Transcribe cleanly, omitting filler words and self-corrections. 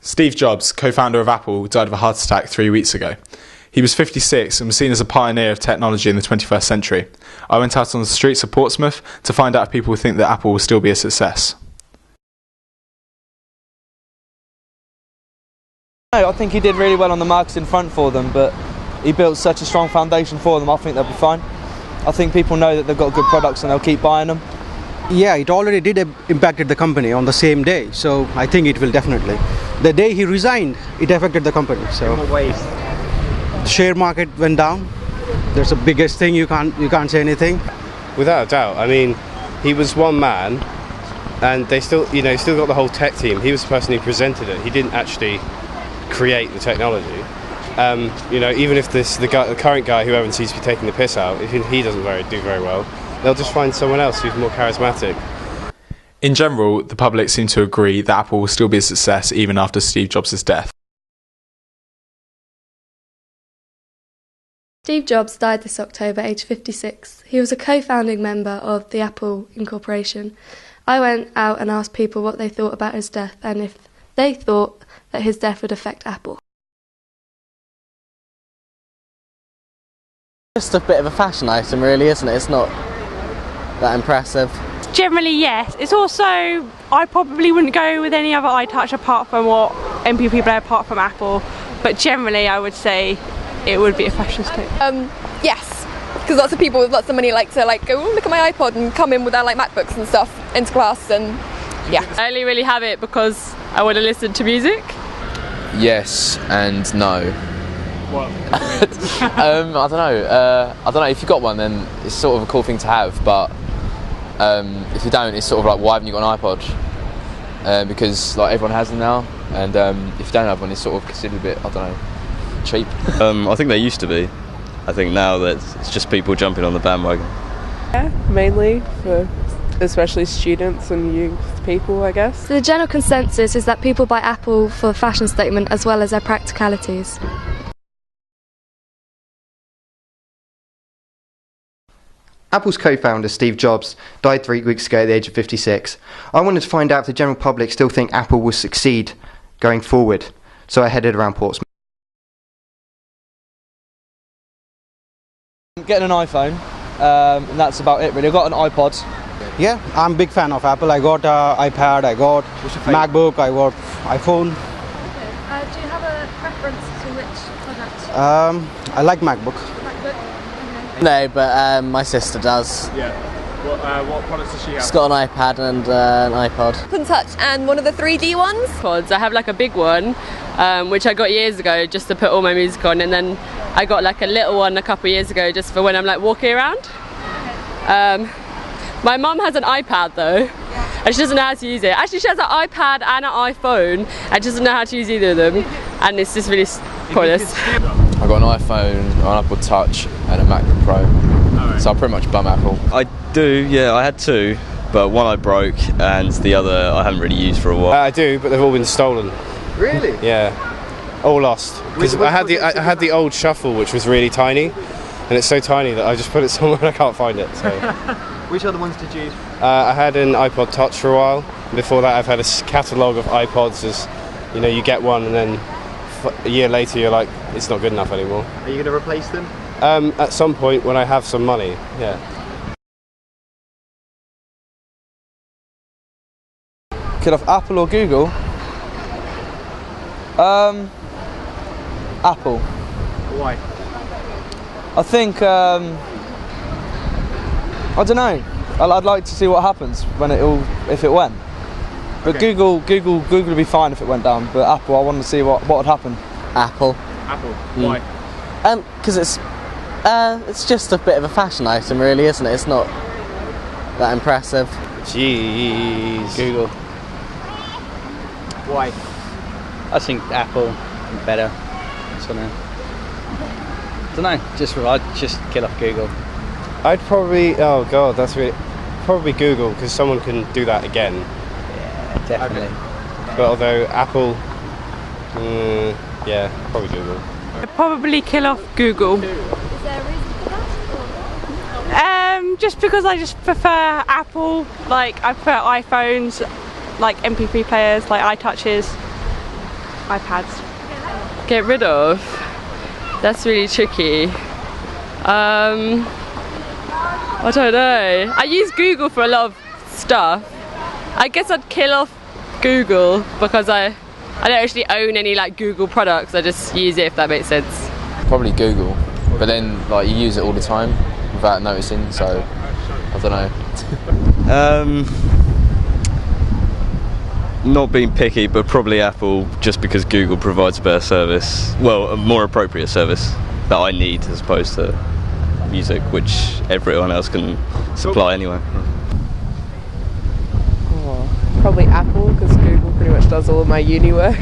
Steve Jobs, co-founder of Apple, died of a heart attack 3 weeks ago. He was 56 and was seen as a pioneer of technology in the 21st century. I went out on the streets of Portsmouth to find out if people think that Apple will still be a success. I think he did really well on the marketing front for them, but he built such a strong foundation for them. I think they'll be fine. I think people know that they've got good products and they'll keep buying them. Yeah, it already did impacted the company on the same day, so I think it will definitely. The day he resigned, it affected the company. So in what ways? The share market went down. That's the biggest thing. You can't say anything. Without a doubt. I mean, he was one man, and they still got the whole tech team. He was the person who presented it. He didn't actually create the technology. Even if the current guy who everyone seems to be taking the piss out, if he doesn't do very well, they'll just find someone else who's more charismatic. In general, the public seem to agree that Apple will still be a success even after Steve Jobs' death. Steve Jobs died this October, aged 56. He was a co-founding member of the Apple Incorporation. I went out and asked people what they thought about his death and if they thought that his death would affect Apple. Just a bit of a fashion item really, isn't it? It's not that impressive. Generally yes. It's also, I probably wouldn't go with any other iTouch apart from MP3 player apart from Apple, but generally I would say it would be a fashion statement. Yes, because lots of people with lots of money like to go, oh, look at my iPod, and come in with their MacBooks and stuff into class, and yeah. I only really have it because I want to listen to music. Yes and no. What? I don't know. If you've got one, then it's sort of a cool thing to have. But if you don't, it's sort of like, why haven't you got an iPod? Because like everyone has them now, and if you don't have one, it's sort of considered a bit, I don't know, cheap. I think they used to be. I think now that it's just people jumping on the bandwagon. Yeah, mainly for especially students and youth people, I guess. So the general consensus is that people buy Apple for a fashion statement as well as their practicalities. Apple's co-founder Steve Jobs died 3 weeks ago at the age of 56. I wanted to find out if the general public still think Apple will succeed going forward, so I headed around Portsmouth. Getting an iPhone, and that's about it really. I've got an iPod. Yeah, I'm a big fan of Apple. I got iPad, I got MacBook, I got iPhone. Do you have a preference to which product? I like MacBook. No, but my sister does. Yeah. What products does she have? She's got an iPad and an iPod. Open Touch and one of the 3D ones. Pods. I have like a big one, which I got years ago just to put all my music on, and then I got like a little one a couple of years ago just for when I'm like walking around. My mum has an iPad though, and she doesn't know how to use it. Actually, she has an iPad and an iPhone, and she doesn't know how to use either of them, and it's just really pointless. I got an iPhone, an Apple Touch, and a MacBook Pro. So I pretty much bum Apple. I do, yeah. I had two, but one I broke, and the other I haven't really used for a while. I do, but they've all been stolen. Really? Yeah, all lost. Because I had the old Shuffle, which was really tiny, and it's so tiny that I just put it somewhere and I can't find it. So. Which other ones did you? I had an iPod Touch for a while. Before that, I've had a catalogue of iPods. As you get one, and then a year later, you're like, it's not good enough anymore. Are you going to replace them? At some point, when I have some money, yeah. Could have Apple or Google? Apple. Why? I think, I don't know. I'd like to see what happens when if it went. But Okay. Google would be fine if it went down. But Apple, I want to see what would happen. Apple. Apple. Why? Because it's just a bit of a fashion item really, isn't it? It's not that impressive. Jeez. Google. Why? I think Apple better. I'd just kill off Google. I'd probably, oh god, probably Google, because someone can do that again. Yeah, definitely. Okay. But although Apple, yeah, probably Google. I'd probably kill off Google. Is there a reason for that? Just because I just prefer Apple. Like I prefer iPhones, like MP3 players, like iTouches. iPads. Get rid of? That's really tricky. I don't know. I use Google for a lot of stuff. I guess I'd kill off Google because I don't actually own any like Google products. I just use it, if that makes sense. Probably Google, but then like you use it all the time without noticing, so I don't know. Not being picky, but probably Apple, just because Google provides a better service, well, a more appropriate service that I need as opposed to music, which everyone else can supply anyway. Probably Apple, because Google pretty much does all of my uni work.